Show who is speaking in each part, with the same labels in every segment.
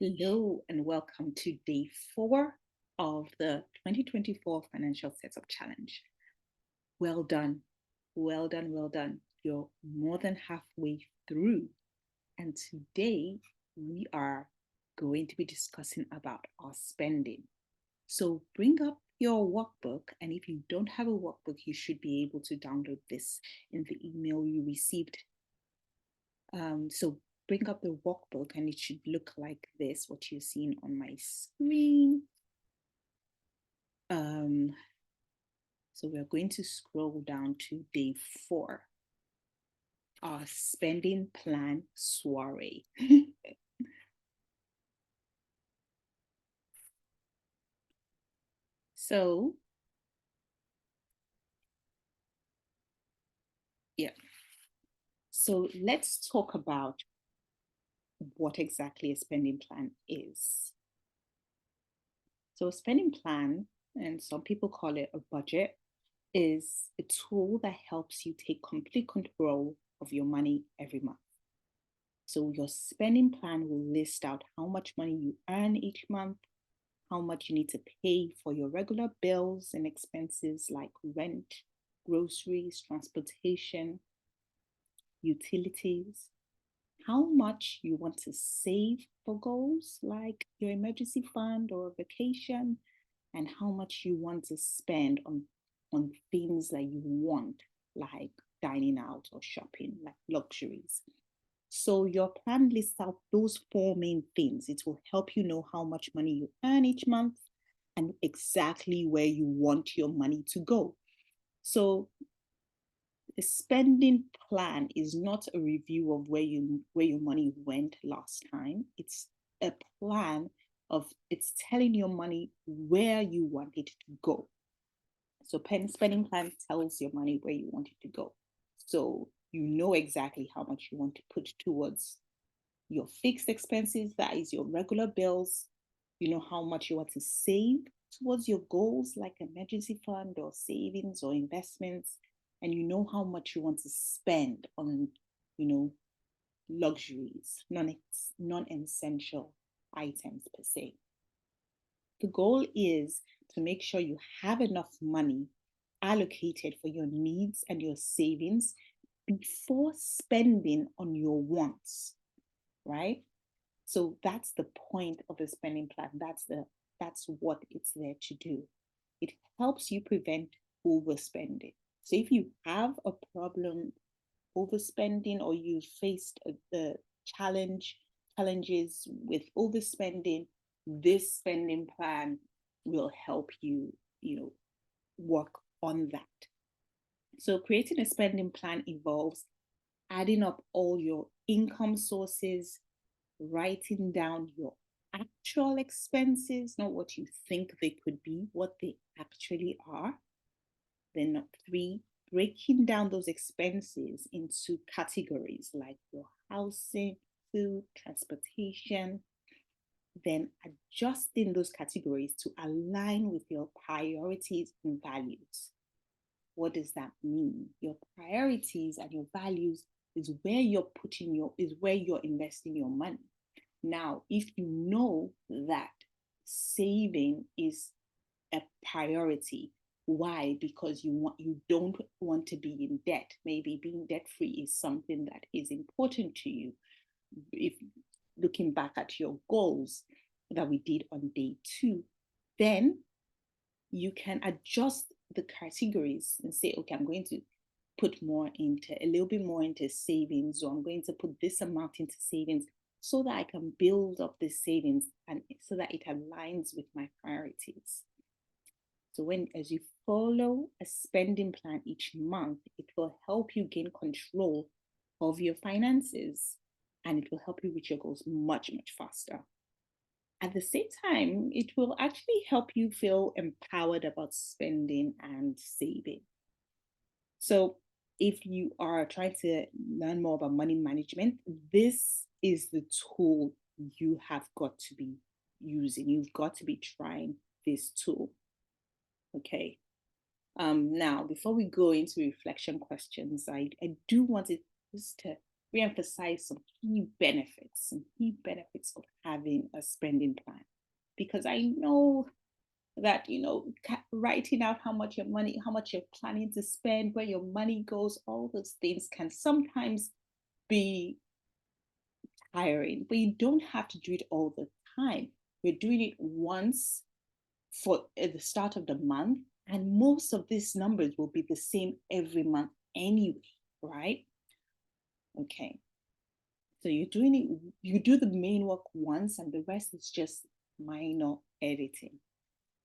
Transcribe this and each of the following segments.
Speaker 1: Hello and welcome to day 4 of the 2024 Financial Setup Challenge. Well done, well done, well done. You're more than halfway through. And today we are going to be discussing about our spending. So bring up your workbook, and if you don't have a workbook, you should be able to download this in the email you received. So bring up the workbook and it should look like this, what you're seeing on my screen. So we're going to scroll down to day 4, our spending plan soiree. So, yeah. So let's talk about what exactly a spending plan is. So a spending plan, and some people call it a budget, is a tool that helps you take complete control of your money every month. So your spending plan will list out how much money you earn each month, how much you need to pay for your regular bills and expenses like rent, groceries, transportation, utilities, how much you want to save for goals like your emergency fund or vacation, and how much you want to spend on things that you want, like dining out or shopping, like luxuries. So your plan lists out those 4 main things. It will help you know how much money you earn each month and exactly where you want your money to go. So a spending plan is not a review of where your money went last time. It's a plan of it's telling your money where you want it to go. So spending plan tells your money where you want it to go. So you know exactly how much you want to put towards your fixed expenses, that is your regular bills. You know how much you want to save towards your goals, like emergency fund or savings or investments. And you know how much you want to spend on, luxuries, non-essential items per se. The goal is to make sure you have enough money allocated for your needs and your savings before spending on your wants, right? So that's the point of the spending plan. That's what it's there to do. It helps you prevent overspending. So if you have a problem overspending, or you faced the challenges with overspending, this spending plan will help you, work on that. So creating a spending plan involves adding up all your income sources, writing down your actual expenses, not what you think they could be, what they actually are. Then 3, breaking down those expenses into categories like your housing, food, transportation, then adjusting those categories to align with your priorities and values. What does that mean? Your priorities and your values is where you're investing your money. Now, if you know that saving is a priority, why? Because you don't want to be in debt. Maybe being debt free is something that is important to you. If looking back at your goals that we did on day 2, then you can adjust the categories and say, okay, I'm going to put a little bit more into savings, or I'm going to put this amount into savings so that I can build up the savings and so that it aligns with my priorities. So as you follow a spending plan each month, it will help you gain control of your finances, and it will help you reach your goals much, much faster. At the same time, it will actually help you feel empowered about spending and saving. So if you are trying to learn more about money management, this is the tool you have got to be using. You've got to be trying this tool. Okay. Now, before we go into reflection questions, I do want to just to re-emphasize some key benefits of having a spending plan. Because I know that, writing out how much you're planning to spend, where your money goes, all those things can sometimes be tiring, but you don't have to do it all the time. We're doing it once for at the start of the month, and most of these numbers will be the same every month anyway, right? Okay. So you're doing it, you do the main work once, and the rest is just minor editing.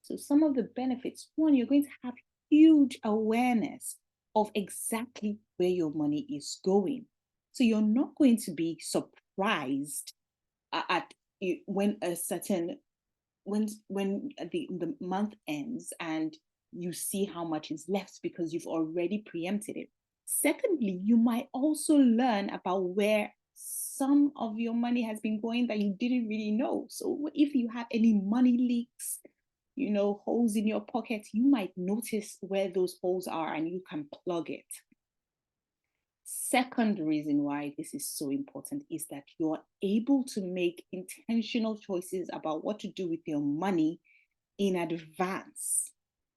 Speaker 1: So some of the benefits, one, you're going to have huge awareness of exactly where your money is going. So you're not going to be surprised at when a certain when the month ends and you see how much is left because you've already preempted it. Secondly, you might also learn about where some of your money has been going that you didn't really know. So if you have any money leaks, holes in your pocket, you might notice where those holes are and you can plug it. Second reason why this is so important is that you're able to make intentional choices about what to do with your money in advance.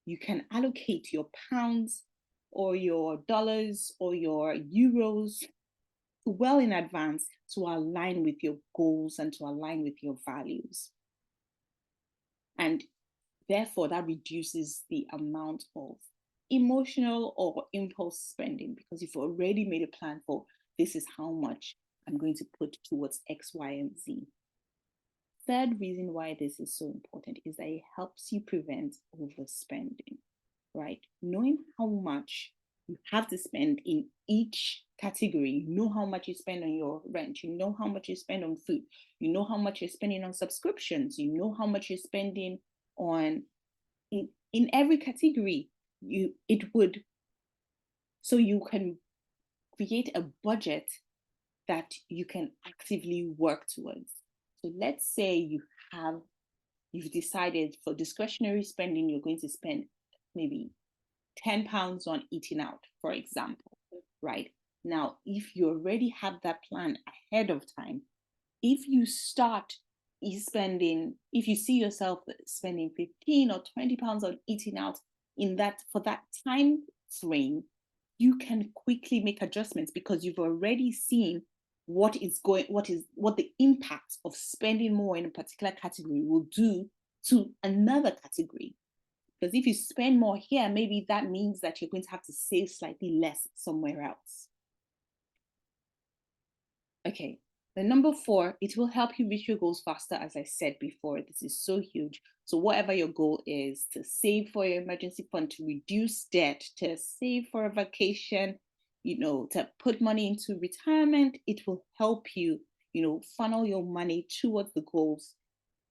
Speaker 1: You can allocate your pounds or your dollars or your euros well in advance to align with your goals and to align with your values. And therefore, that reduces the amount of emotional or impulse spending, because you've already made a plan for, this is how much I'm going to put towards X, Y, and Z. Third reason why this is so important is that it helps you prevent overspending, right? Knowing how much you have to spend in each category, you know how much you spend on your rent, you know how much you spend on food, you know how much you're spending on subscriptions, you know how much you're spending on in every category. So you can create a budget that you can actively work towards. So let's say you've decided for discretionary spending, you're going to spend maybe £10 on eating out, for example, right? Now, if you already have that plan ahead of time, if you if you see yourself spending £15 or £20 on eating out for that time frame, you can quickly make adjustments because you've already seen what the impact of spending more in a particular category will do to another category. Because if you spend more here, maybe that means that you're going to have to save slightly less somewhere else. Okay, the number 4, it will help you reach your goals faster. As I said before, this is so huge. So whatever your goal is, to save for your emergency fund, to reduce debt, to save for a vacation, to put money into retirement, it will help you, funnel your money towards the goals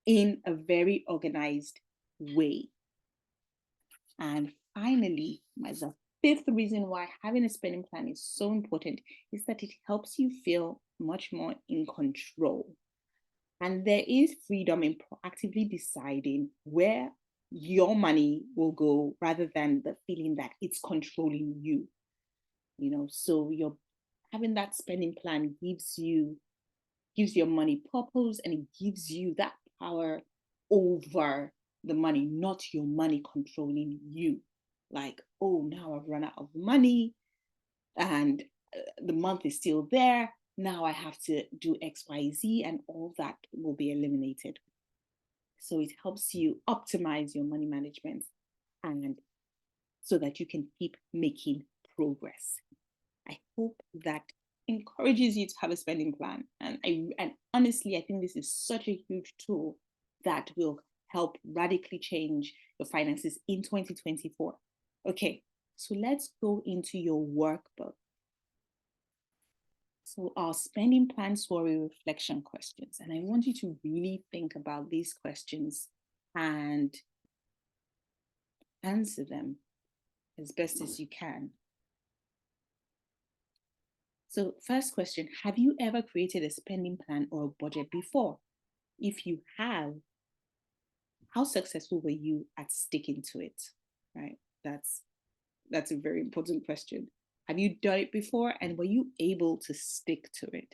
Speaker 1: in a very organized way. And finally, the 5th reason why having a spending plan is so important is that it helps you feel much more in control. And there is freedom in proactively deciding where your money will go rather than the feeling that it's controlling you. So you're having that spending plan gives your money purpose, and it gives you that power over the money, not your money controlling you. Like, oh, now I've run out of money and the month is still there. Now I have to do XYZ, and all that will be eliminated. So it helps you optimize your money management, and so that you can keep making progress. I hope that encourages you to have a spending plan. And honestly, I think this is such a huge tool that will help radically change your finances in 2024. Okay, so let's go into your workbook. So our spending plan soiree reflection questions. And I want you to really think about these questions and answer them as best as you can. So first question, have you ever created a spending plan or a budget before? If you have, how successful were you at sticking to it? Right? That's a very important question. Have you done it before? And were you able to stick to it?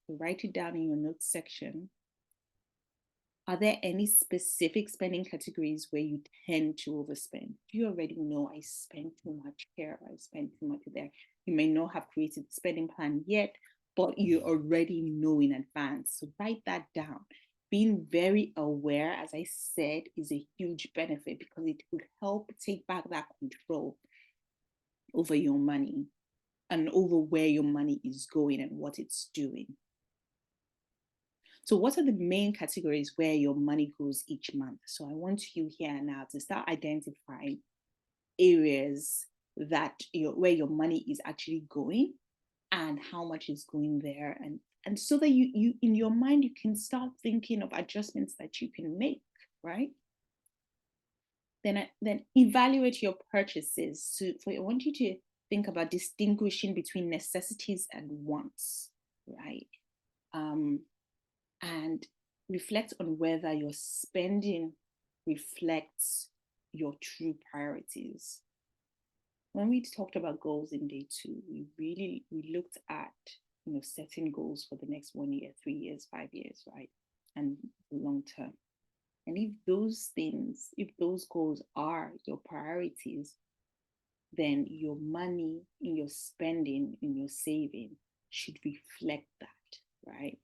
Speaker 1: Write it down in your notes section. Are there any specific spending categories where you tend to overspend? Do you already know I spend too much here, I spend too much there? You may not have created the spending plan yet, but you already know in advance. So write that down. Being very aware, as I said, is a huge benefit because it would help take back that control over your money and over where your money is going and what it's doing. So what are the main categories where your money goes each month? So I want you here now to start identifying areas that where your money is actually going and how much is going there. And so that you in your mind, you can start thinking of adjustments that you can make, right? Then evaluate your purchases. So I want you to think about distinguishing between necessities and wants, right? And reflect on whether your spending reflects your true priorities. When we talked about goals in day 2, we looked at setting goals for the next 1 year, 3 years, 5 years, right? And long term. And if those goals are your priorities, then your money in your spending, in your saving should reflect that, right?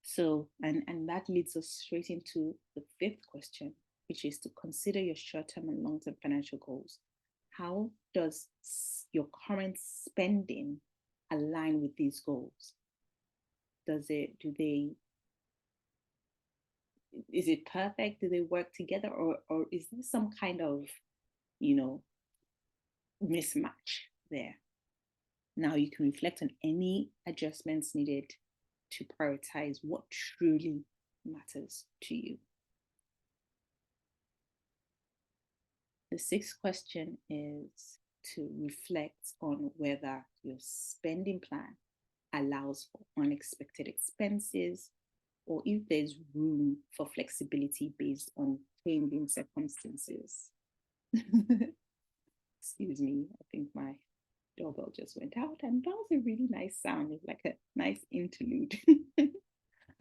Speaker 1: So, and that leads us straight into the 5th question, which is to consider your short-term and long-term financial goals. How does your current spending align with these goals? Is it perfect? Do they work together? Or is there some kind of, mismatch there? Now you can reflect on any adjustments needed to prioritize what truly matters to you. The 6th question is to reflect on whether your spending plan allows for unexpected expenses or if there's room for flexibility based on changing circumstances. Excuse me, I think my doorbell just went out, and that was a really nice sound. It's like a nice interlude.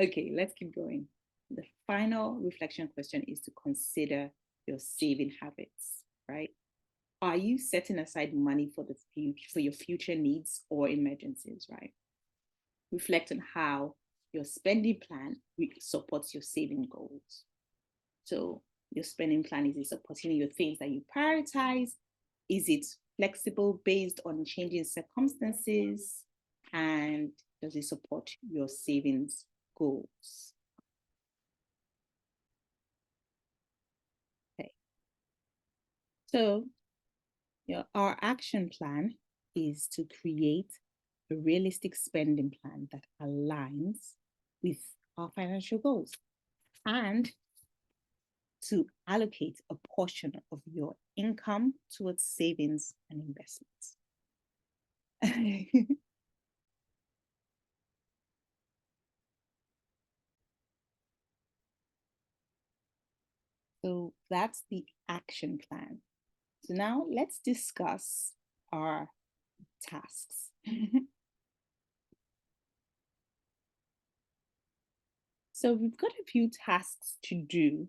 Speaker 1: Okay, let's keep going. The final reflection question is to consider your saving habits, right? Are you setting aside money for the future, for your future needs or emergencies, right? Reflect on how your spending plan supports your saving goals. So your spending plan, is it supporting your things that you prioritize? Is it flexible based on changing circumstances? And does it support your savings goals? Okay. So our action plan is to create a realistic spending plan that aligns with our financial goals and to allocate a portion of your income towards savings and investments. So that's the action plan. So now let's discuss our tasks. So we've got a few tasks to do.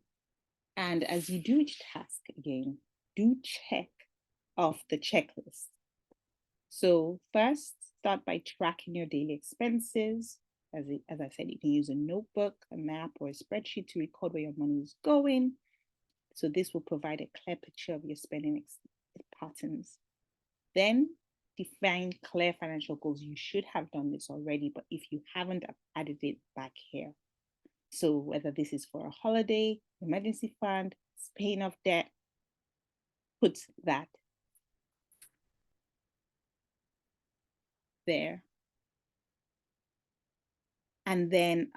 Speaker 1: And as you do each task again, do check off the checklist. So first, start by tracking your daily expenses. As I said, you can use a notebook, a map, or a spreadsheet to record where your money is going. So this will provide a clear picture of your spending patterns. Then define clear financial goals. You should have done this already, but if you haven't, I've added it back here. So whether this is for a holiday, emergency fund, paying off debt, put that there. And then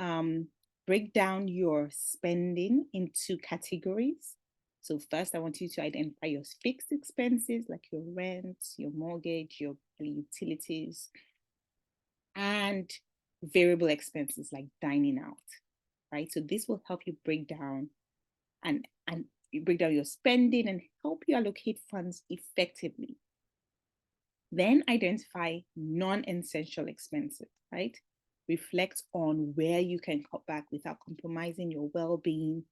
Speaker 1: break down your spending into categories. So first, I want you to identify your fixed expenses, like your rent, your mortgage, your utilities, and variable expenses like dining out, right? So this will help you break down and break down your spending and help you allocate funds effectively. Then identify non-essential expenses, right? Reflect on where you can cut back without compromising your well-being,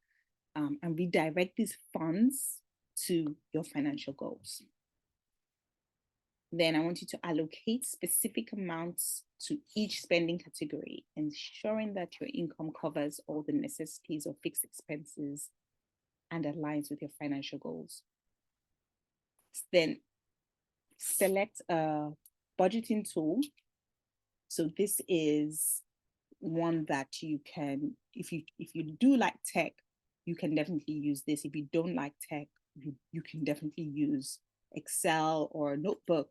Speaker 1: and redirect these funds to your financial goals. Then I want you to allocate specific amounts to each spending category, ensuring that your income covers all the necessities of fixed expenses and aligns with your financial goals. Then select a budgeting tool. So this is one that you can, if you do like tech, you can definitely use this. If you don't like tech, you can definitely use Excel or a notebook.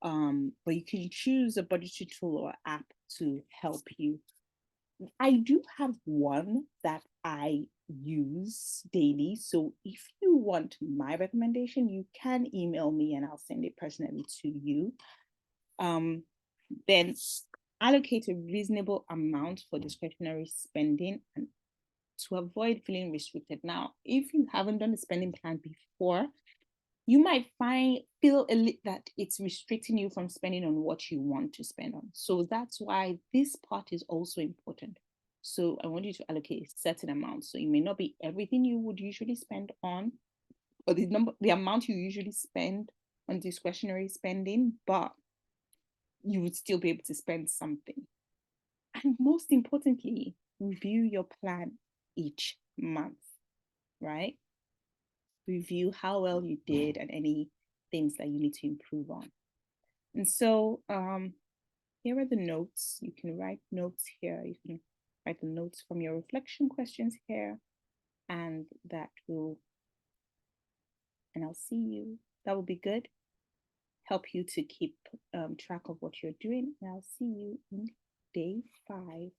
Speaker 1: But you can choose a budgetary tool or app to help you. I do have one that I use daily. So if you want my recommendation, you can email me and I'll send it personally to you. Then allocate a reasonable amount for discretionary spending and to avoid feeling restricted. Now, if you haven't done a spending plan before, you might feel that it's restricting you from spending on what you want to spend on. So that's why this part is also important. So I want you to allocate a certain amount. So it may not be everything you would usually spend on, or the amount you usually spend on discretionary spending, but you would still be able to spend something. And most importantly, review your plan each month, right? Review how well you did and any things that you need to improve on. And so here are the notes. You can write notes here. You can write the notes from your reflection questions here, and I'll see you. That will be good. Help you to keep track of what you're doing. And I'll see you in day 5.